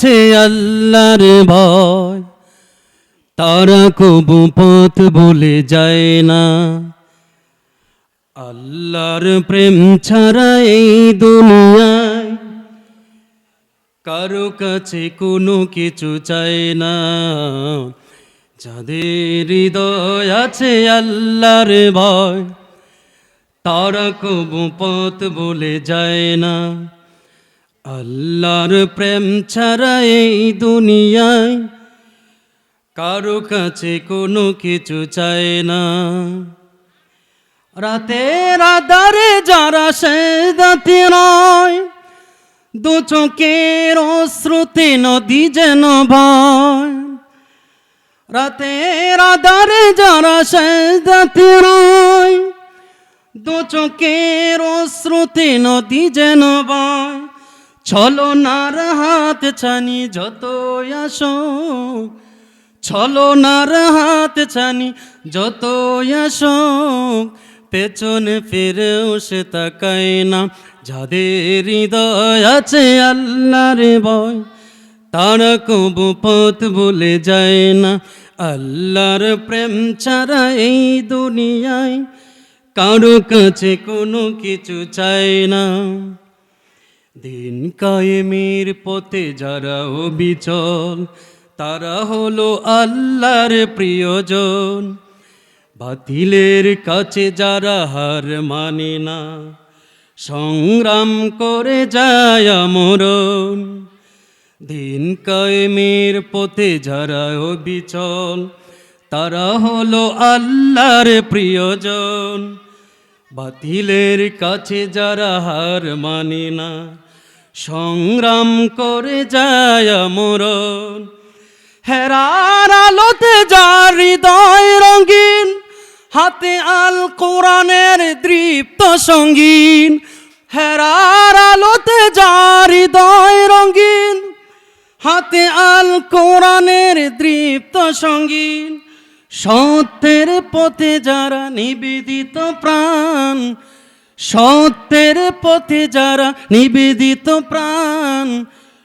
আছে আল্লাহর ভয়, তারা কবু পথ ভুলে যায় না। আল্লাহর প্রেম ছাড়া এই দুনিয়ায় কারো কাছে কোনো কিছু চায় না। যাদের হৃদয় আছে আল্লাহর ভয়, তারা কবু পথ ভুলে যায় না। আল্লাহর প্রেম ছাড়া এই দুনিয়ায় কারো কাছে কোনো কিছু চায় না। রাতের আধারে যারা সেজদাতে রয়, দু চোখের অশ্রুতে নদী যেন ভয়। রাতের আধারে যারা সেজদাতে রয়, দু চোখের অশ্রুতে নদী যেন বয়। ছলনার হাত ছানি যত আসো, ছলনার হাত ছানি যত আসো, পেছনে ফিরেও সে তাকায় না। যাদের হৃদয় আছে আল্লাহর ভয়, তারা কবু পথ ভুলে যায় না। আল্লাহর প্রেম ছাড়া এই দুনিয়ায় কারো কাছে কোনো কিছু চায় না। দিন কায়েমের পথে যারা অবিচল, তারা হলো আল্লাহর প্রিয়জন। বাতিলের কাছে যারা হার মানে না, সংগ্রাম করে যায় মরণ। দিন কায়েমের পথে যারা অবিচল, তারা হলো আল্লাহর প্রিয়জন। বাতিলের কাছে যারা হার মানে না, সংগ্রাম করে যায় মরণ। হেরার আলোতে যার হৃদয় রঙিন, হাতে আল কোরআনের দীপ্ত সঙ্গীন। হেরার আলোতে যার হৃদয় রঙিন, হাতে আল কোরআনের দীপ্ত সঙ্গীন। সত্যের পথে যারা নিবেদিত প্রাণ, সত্যের পথে যারা নিবেদিত প্রাণ,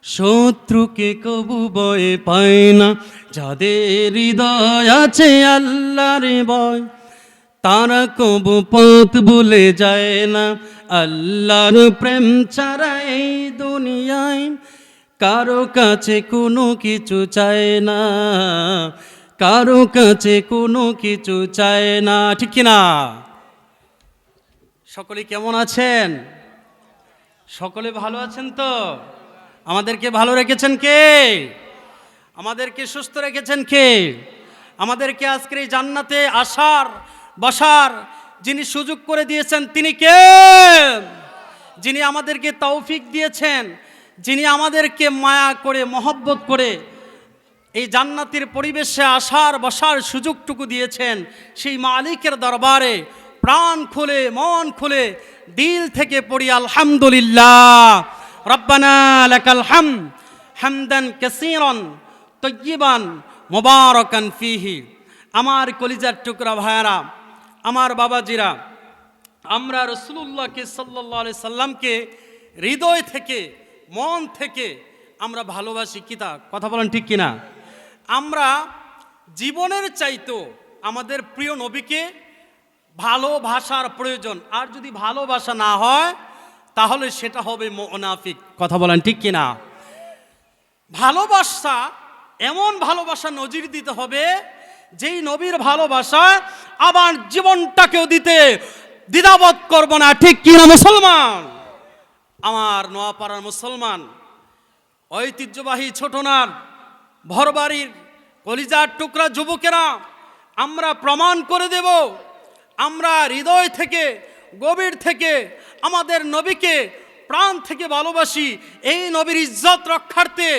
শত্রুকে কবু ভয় পায় না। যাদের হৃদয় আছে আল্লাহর ভয়, তারা কবু পথ ভুলে যায় না। আল্লাহর প্রেম ছাড়া এই দুনিয়ায় কারো কাছে কোনো কিছু চায় না, কারো কাছে কোনো কিছু চায় না। ঠিক কিনা? সকলে কেমন আছেন? সকলে ভালো আছেন তো? আমাদেরকে ভালো রেখেছেন কে? আমাদেরকে সুস্থ রেখেছেন কে? আমাদেরকে আজকের এই জান্নাতে আসার বসার যিনি সুযোগ করে দিয়েছেন তিনি কে? যিনি আমাদেরকে তৌফিক দিয়েছেন, যিনি আমাদেরকে মায়া করে মহব্বত করে এই জান্নাতের পরিবেশে আসার বসার সুযোগটুকু দিয়েছেন, সেই মালিকের দরবারে প্রাণ খুলে মন খুলে দিল থেকে পড়ি আলহামদুলিল্লাহ। রব্বানা লাকাল হামদ হামদান কাসীরান তাইয়িবান মুবারাকান ফীহি। আমার কলিজার টুকরা ভাইয়ারা, আমার বাবাজিরা, আমরা রাসূলুল্লাহকে সাল্লাল্লাহু আলাইহি সাল্লামকে হৃদয় থেকে মন থেকে আমরা ভালোবাসি। কি তা কথা বলেন ঠিক কিনা? আমরা জীবনের চাইতো আমাদের প্রিয় নবীকে ভালোবাসার প্রয়োজন। আর যদি ভালোবাসা না হয় তাহলে সেটা হবে মুনাফিক। কথা বলেন ঠিক কিনা? ভালোবাসা এমন ভালোবাসা নজির দিতে হবে যেই নবীর ভালোবাসা আবার জীবনটাকেও দিতে দ্বিধাবোধ করব না। ঠিক কিনা মুসলমান? আমার নোয়াপাড়ার মুসলমান, ঐতিহ্যবাহী ছোটনার ভরবাড়ির কলিজার টুকরা যুবকেরা, আমরা প্রমাণ করে দেব আমরা হৃদয় থেকে গভীর থেকে আমাদের নবীকে প্রাণ থেকে ভালোবাসি। এই নবীর ইজ্জত রক্ষার্থে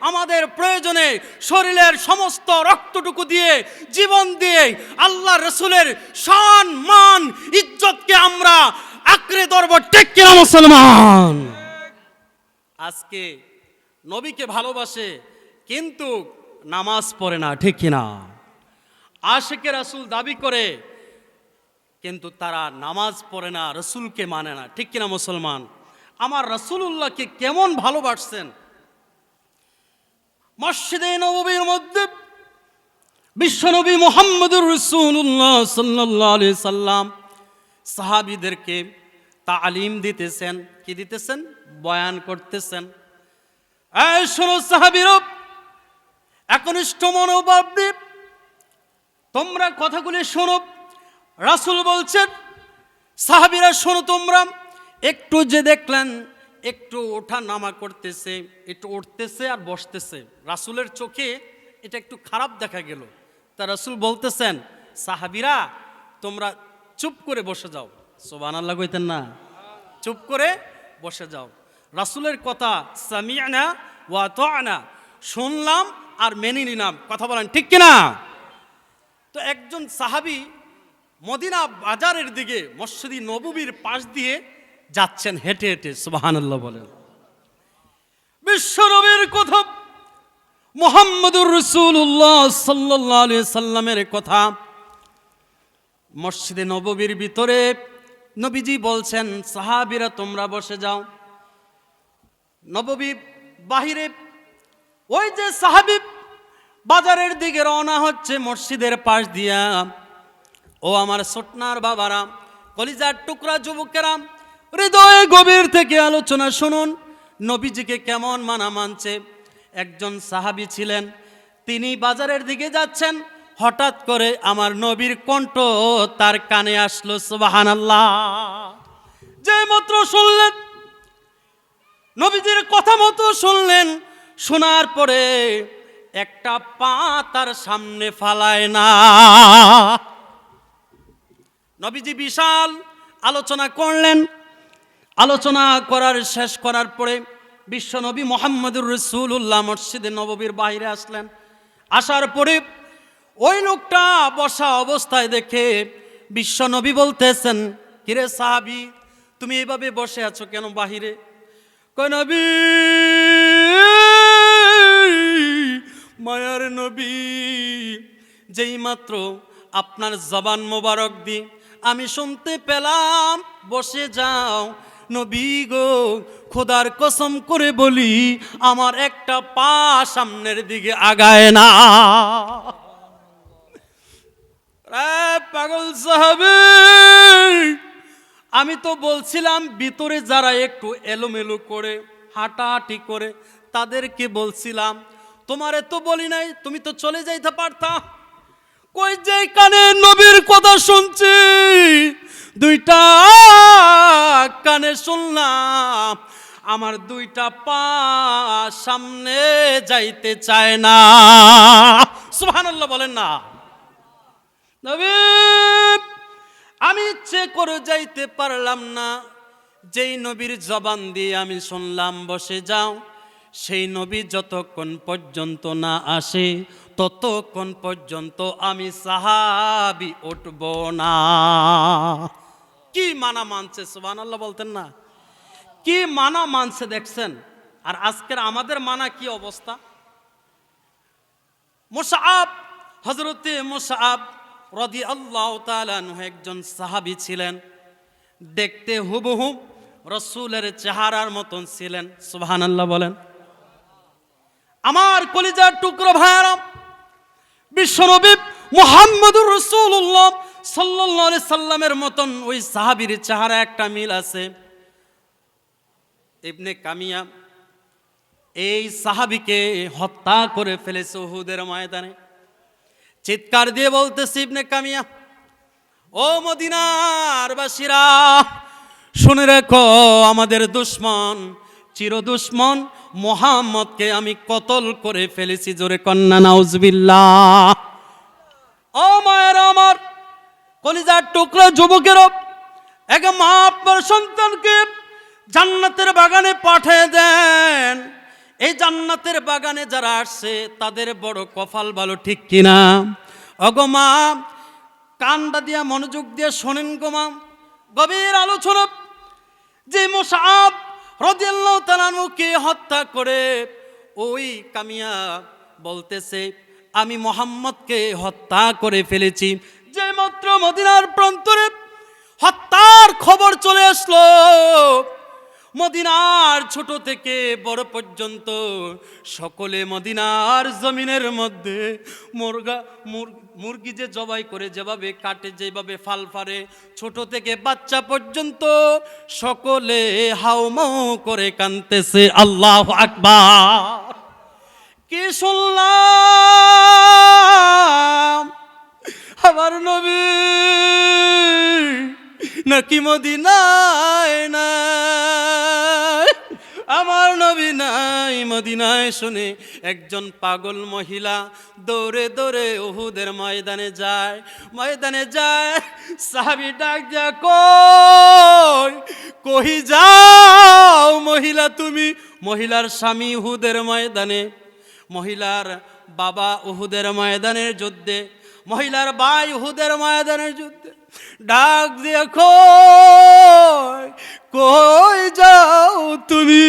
আমাদের প্রয়োজনে শরীরের সমস্ত রক্তটুকু দিয়ে জীবন দিয়ে আল্লাহ রসুলের শান মান ইজ্জতকে আমরা আঁকড়ে ধরব। ঠিক কিনা মুসলমান? আজকে নবীকে ভালোবাসে কিন্তু নামাজ পড়ে না। ঠিক কিনা? আশিকে রাসূল দাবি করে কিন্তু তারা নামাজ পড়ে না, রসুলকে মানে না। ঠিক কিনা মুসলমান? আমার রাসূলুল্লাহকে কেমন ভালোবাসছেন মসজিদে নববীর মধ্যে বিশ্বনবী মুহাম্মদুর রাসূলুল্লাহ সাল্লাল্লাহু আলাইহি সাল্লাম সাহাবীদেরকে তালিম দিতেছেন। কি দিতেছেন? বয়ান করতেছেন। এই শোনো সাহাবীরা, একনিষ্ঠ মনোভাব নিয়ে তোমরা কথাগুলি শোনো। রাসূল বলছেন, সাহাবীরা শোনো তোমরা। একটু যে দেখলেন একটু ওঠা নামা করতেছে, একটু উঠতেছে আর বসতেছে, রাসূলের চোখে এটা একটু খারাপ দেখা গেল। তা রাসূল বলতেছেন, সাহাবীরা তোমরা চুপ করে বসে যাও। সুবহানাল্লাহ কইতেন না? চুপ করে বসে যাও। রাসূলের কথা সামি'না ওয়া আতা'না, শুনলাম আর মেনে নিলাম। কথা বলেন ঠিক কিনা? তো একজন সাহাবী মদিনা বাজারের দিকে মসজিদ নববীর পাশ দিয়ে যাচ্ছেন হেঁটে হেঁটে। সুবহানাল্লাহ বলেন। বিশ্বনবীর কথা, মুহাম্মদুর রাসূলুল্লাহ সাল্লাল্লাহু আলাইহি সাল্লামের কথা মসজিদে নববীর ভিতরে নবীজি বলছেন, সাহাবীরা তোমরা বসে যাও। নববী বাহিরে, ওই যে সাহাবী বাজারের দিকে রওনা হচ্ছে মসজিদের পাশ দিয়া। ও আমার ছোটনার বাবারা, কলিজার টুকরা যুবকেরা, হৃদয়ে গভীর থেকে আলোচনা শুনুন। নবীজিকে কেমন মানা মানছে। একজন সাহাবী ছিলেন, তিনি বাজারের দিকে যাচ্ছেন, হঠাৎ করে আমার নবীর কণ্ঠ তার কানে আসলো। সুবহানাল্লাহ। যে মাত্র শুনলেন, নবীজির কথা মতো শুনলেন, শোনার পরে একটা পা তার সামনে ফালায় না। নবীজি বিশাল আলোচনা করলেন। আলোচনা শেষ করার পরে বিশ্বনবী মুহাম্মদুর রাসূলুল্লাহ মসজিদে নববীর বাইরে আসলেন। আসার পরে ওই লোকটা বসা অবস্থায় দেখে বিশ্বনবী বলতেছেন, কিরে সাহাবী, তুমি এইভাবে বসে আছো কেন বাহিরে? কয়, নবী, মায়ার নবী, যেই মাত্র আপনার জবান মোবারক দি আমি শুনতে পেলাম বসে যাও। নবী গো, খোদার কসম করে বলি, আমার একটা পা সামনের দিকে আগায় না। পাগল সাহাবী, আমি তো বলছিলাম ভিতরে যারা একটু এলোমেলো করে হাঁটাহাঁটি করে তাদেরকে বলছিলাম, তোমারে তো বলি নাই, তুমি তো চলে যাইতে পারতা। কই, যে কানে নবীর কথা শুনছি, দুইটা কানে শুনলাম, আমার দুইটা পা সামনে যাইতে চায় না। সুবহানাল্লাহ বলেন না? নবী, আমি ইচ্ছে করে যাইতে পারলাম না। যেই নবীর জবান দিয়ে আমি শুনলাম বসে যাও, সেই নবী যতক্ষণ পর্যন্ত না আসে ততক্ষণ পর্যন্ত আমি সাহাবী উঠব না। কি মানা মানছে! সুবহানাল্লাহ বলতেন না? কি মানা মানছে দেখছেন? আর আজকের আমাদের মানা কি অবস্থা? মুসআব, হযরতে মুসআব রাদিয়াল্লাহু তাআলা আনহু একজন সাহাবী ছিলেন। দেখতে হুবহু রাসূলের চেহারার মতন ছিলেন। সুবহানাল্লাহ বলেন। আমার কলিজার টুকরো ভাইরা, বিশ্বনবী মুহাম্মদুর রাসূলুল্লাহ সাল্লাল্লাহু আলাইহি সাল্লামের মতন ওই সাহাবীর চেহারা একটা মিল আছে। ইবনে কামিয়া এই সাহাবীকে হত্যা করে ফেলেছে উহুদের ময়দানে। চিৎকার দিয়ে বলতেছে ইবনে কামিয়া, ও মদিনার বাসীরা, শুনে রাখো, আমাদের দুশমন, চির দুশমন মুহাম্মদকে আমি কতল করে ফেলেছি। জোরে কন্না নাউজুবিল্লাহ। ও মায়ের আমার কলিজার টুকরা যুবকেরা, এক মা আপনার সন্তানকে জান্নাতের বাগানে পাঠিয়ে দেন। এই জান্নাতের বাগানে যারা আসছে তাদের বড় কপাল ভালো, ঠিক কিনা? ওগো মা, কানটা দিয়া মনোযোগ দিয়ে শোনেন গো মা, গভীর আলোচনা। যে মুসআব রাদিয়াল্লাহু তাআলা আনহুকে হত্যা করে ওই কামিয়া বলতেছে, আমি মুহাম্মদকে হত্যা করে ফেলেছি। যে মাত্র মদিনার প্রান্তরে হত্যার খবর চলে আসলো, মদিনার ছোট থেকে বড় পর্যন্ত সকলে মদিনার জমিনের মধ্যে মুরগি যে জবাই করে যেভাবে কাটে, যেভাবে ফাল ফারে, ছোট থেকে বাচ্চা পর্যন্ত সকলে হাউমাউ করে কাঁদতেছে। আল্লাহু আকবার। কি শুনলাম? আমার নবী নাকি মদিনায় নাই, আমার নবী নাই মদিনায়। শুনে একজন পাগল মহিলা দৌড়ে দৌড়ে উহুদের ময়দানে যায়। সাহাবী ডাক দিয়া কই যাও মহিলা তুমি? মহিলার স্বামী উহুদের ময়দানে, মহিলার বাবা উহুদের ময়দানের যুদ্ধে, মহিলার ভাই উহুদের ময়দানের যুদ্ধে। ডাক দিয়ে কই যাও তুমি?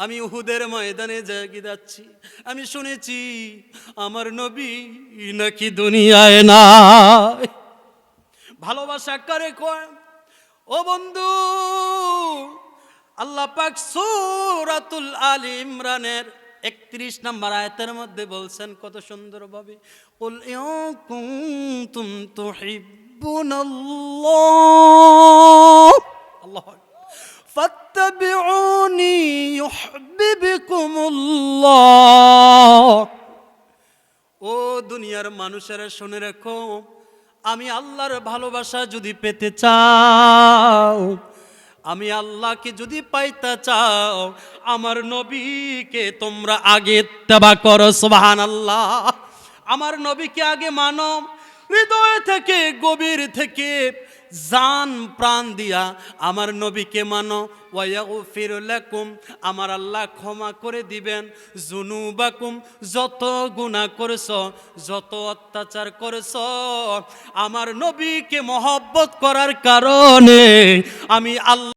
আমি উহুদের ময়দানে যাচ্ছি, আমি শুনেছি আমার নবী নাকি দুনিয়ায় নাই। ভালোবাসা করে কয় ও বন্ধু, আল্লাহ পাক সূরাতুল আলে ইমরানের 31 নম্বর আয়াতের মধ্যে বলছেন কত সুন্দরভাবে, কুল ইন কুনতুম তুহিব্বুনাল্লাহ আল্লাহু ফাত্তাবিউনি ইউহিব্বুকুমুল্লাহ। ও দুনিয়ার মানুষেরা শুনে রাখো, আমি আল্লাহর ভালোবাসা যদি পেতে চাও, আমি আল্লাহকে যদি পাইতে চাও, আমার নবীকে তোমরা আগে ইত্তেবা করো। সুবহানাল্লাহ। আমার নবীকে আগে মানো, হৃদয় থেকে গভীর থেকে জান প্রাণ দিয়া আমার নবীকে মানো। ওয়াগফির লাকুম, আমার আল্লাহ ক্ষমা করে দিবেন। যুনুবাকুম, যত গুনাহ করেছো, যত অত্যাচার করেছো, আমার নবীকে মহব্বত করার কারণে আমি আল্লাহ